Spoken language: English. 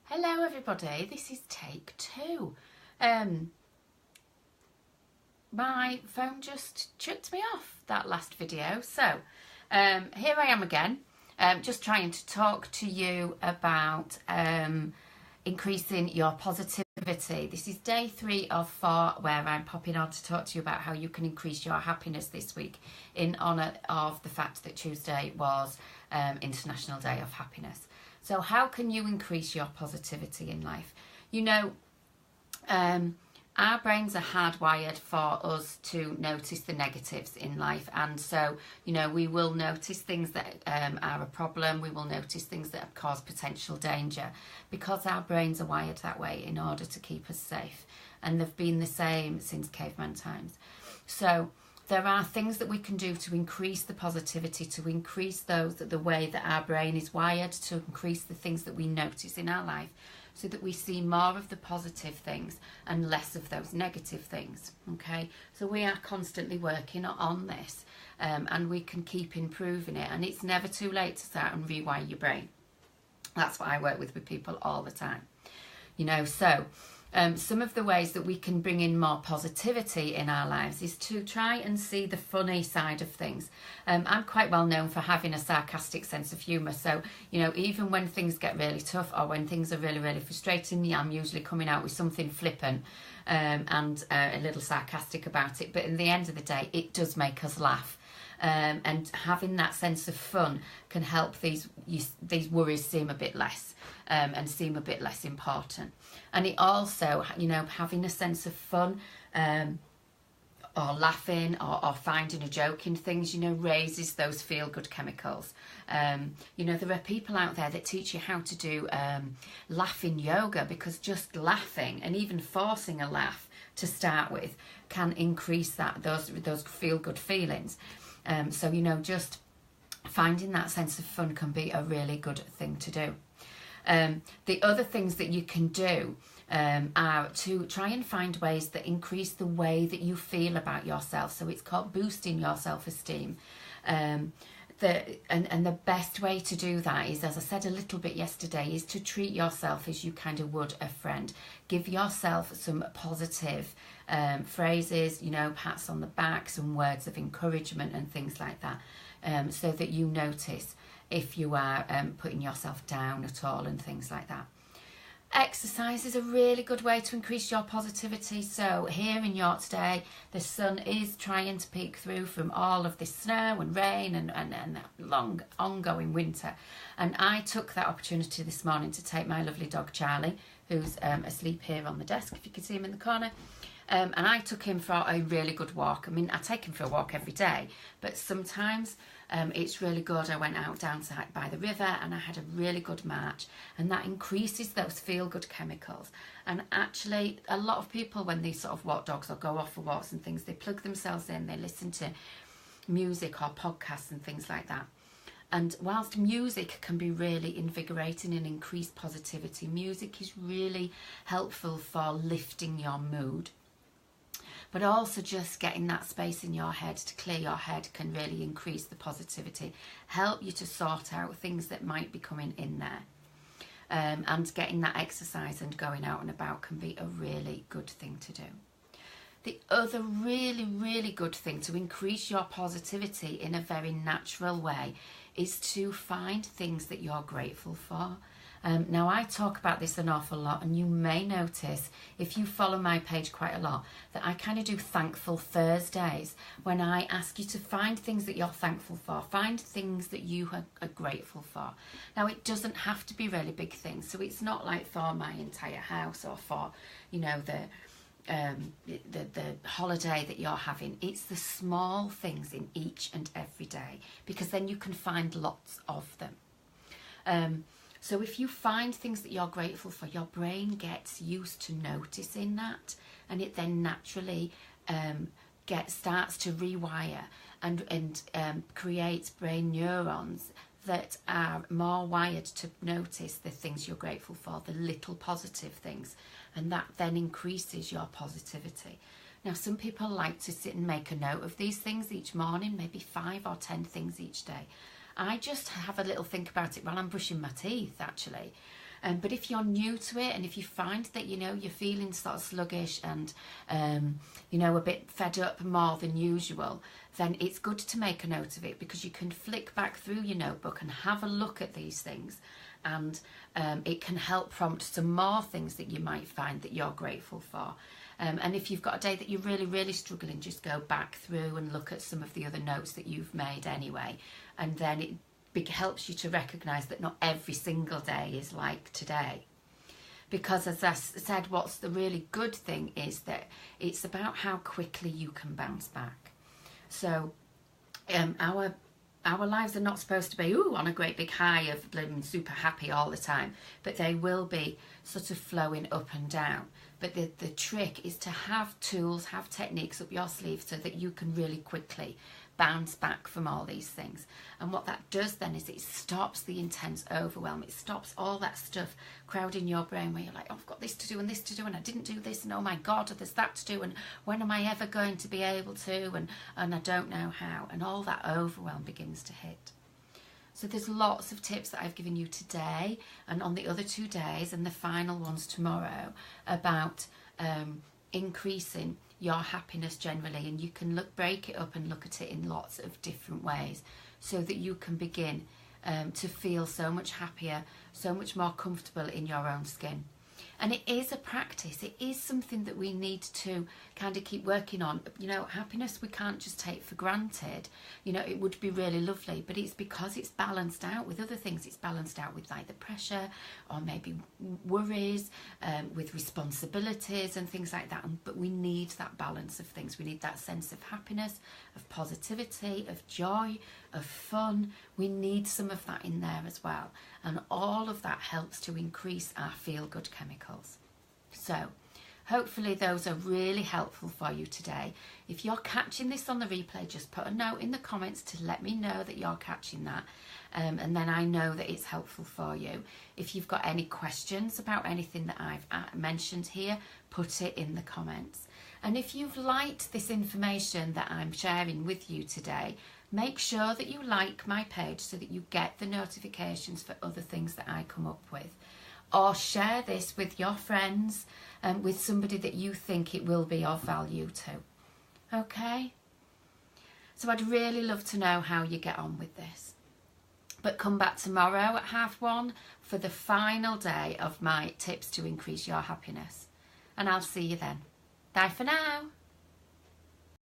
Hello everybody, this is take 2. My phone just chucked me off that last video, so here I am again, just trying to talk to you about increasing your positivity. This is day 3 of 4 where I'm popping on to talk to you about how you can increase your happiness this week in honour of the fact that Tuesday was International Day of Happiness. So how can you increase your positivity in life? You know, our brains are hardwired for us to notice the negatives in life. And so, you know, we will notice things that are a problem. We will notice things that cause potential danger because our brains are wired that way in order to keep us safe. And they've been the same since caveman times. So there are things that we can do to increase the positivity, to increase the way that our brain is wired, to increase the things that we notice in our life so that we see more of the positive things and less of those negative things, okay? So we are constantly working on this and we can keep improving it, and it's never too late to start and rewire your brain. That's what I work with people all the time, you know. So some of the ways that we can bring in more positivity in our lives is to try and see the funny side of things. I'm quite well known for having a sarcastic sense of humour, so, you know, even when things get really tough or when things are really, really frustrating, I'm usually coming out with something flippant and a little sarcastic about it. But in the end of the day, it does make us laugh. And having that sense of fun can help these worries seem a bit less and seem a bit less important. And it also, you know, having a sense of fun or laughing or finding a joke in things, you know, raises those feel-good chemicals. You know, there are people out there that teach you how to do laughing yoga, because just laughing and even forcing a laugh to start with can increase those feel-good feelings. So, you know, just finding that sense of fun can be a really good thing to do. The other things that you can do are to try and find ways that increase the way that you feel about yourself. So it's called boosting your self-esteem. And the best way to do that is, as I said a little bit yesterday, is to treat yourself as you kind of would a friend. Give yourself some positive phrases, you know, pats on the back, some words of encouragement and things like that, so that you notice if you are putting yourself down at all and things like that. Exercise is a really good way to increase your positivity. So here in York today, the sun is trying to peek through from all of this snow and rain and long ongoing winter. And I took that opportunity this morning to take my lovely dog Charlie, who's asleep here on the desk, if you can see him in the corner. And I took him for a really good walk. I mean, I take him for a walk every day, but sometimes it's really good. I went out down by the river and I had a really good march, and that increases those feel-good chemicals. And actually, a lot of people, when they sort of walk dogs or go off for walks and things, they plug themselves in, they listen to music or podcasts and things like that. And whilst music can be really invigorating and increase positivity, music is really helpful for lifting your mood. But also just getting that space in your head to clear your head can really increase the positivity, help you to sort out things that might be coming in there. And getting that exercise and going out and about can be a really good thing to do. The other really, really good thing to increase your positivity in a very natural way is to find things that you're grateful for. Now, I talk about this an awful lot, and you may notice, if you follow my page quite a lot, that I kind of do Thankful Thursdays, when I ask you to find things that you're thankful for, find things that you are grateful for. Now, it doesn't have to be really big things, so it's not like for my entire house or for, you know, the holiday that you're having. It's the small things in each and every day, because then you can find lots of them. So if you find things that you're grateful for, your brain gets used to noticing that, and it then naturally starts to rewire and creates brain neurons that are more wired to notice the things you're grateful for, the little positive things, and that then increases your positivity. Now, some people like to sit and make a note of these things each morning, maybe 5 or 10 things each day. I just have a little think about it while I'm brushing my teeth, actually. But if you're new to it, and if you find that, you know, you're feeling sort of sluggish and, you know, a bit fed up more than usual, then it's good to make a note of it, because you can flick back through your notebook and have a look at these things, and it can help prompt some more things that you might find that you're grateful for. And if you've got a day that you're really, really struggling, just go back through and look at some of the other notes that you've made anyway, and then it helps you to recognise that not every single day is like today. Because as I said, what's the really good thing is that it's about how quickly you can bounce back. So our lives are not supposed to be on a great big high of being super happy all the time, but they will be sort of flowing up and down. But the trick is to have tools, have techniques up your sleeve so that you can really quickly bounce back from all these things. And what that does then is it stops the intense overwhelm. It stops all that stuff crowding your brain where you're like, oh, I've got this to do and this to do, and I didn't do this, and oh my God, there's that to do, and when am I ever going to be able to, and I don't know how, and all that overwhelm begins to hit. So there's lots of tips that I've given you today and on the other 2 days and the final ones tomorrow about increasing your happiness generally, and you can break it up and look at it in lots of different ways so that you can begin to feel so much happier, so much more comfortable in your own skin. And it is a practice. It is something that we need to kind of keep working on. You know, happiness we can't just take for granted. You know, it would be really lovely, but it's because it's balanced out with other things. It's balanced out with like the pressure or maybe worries, with responsibilities and things like that. But we need that balance of things. We need that sense of happiness, of positivity, of joy, of fun. We need some of that in there as well. And all of that helps to increase our feel-good chemicals. So hopefully those are really helpful for you today. If you're catching this on the replay, just put a note in the comments to let me know that you're catching that. And then I know that it's helpful for you. If you've got any questions about anything that I've mentioned here, put it in the comments. And if you've liked this information that I'm sharing with you today, make sure that you like my page so that you get the notifications for other things that I come up with. Or share this with your friends and with somebody that you think it will be of value to. Okay? So I'd really love to know how you get on with this. But come back tomorrow at 1:30 for the final day of my tips to increase your happiness. And I'll see you then. Bye for now.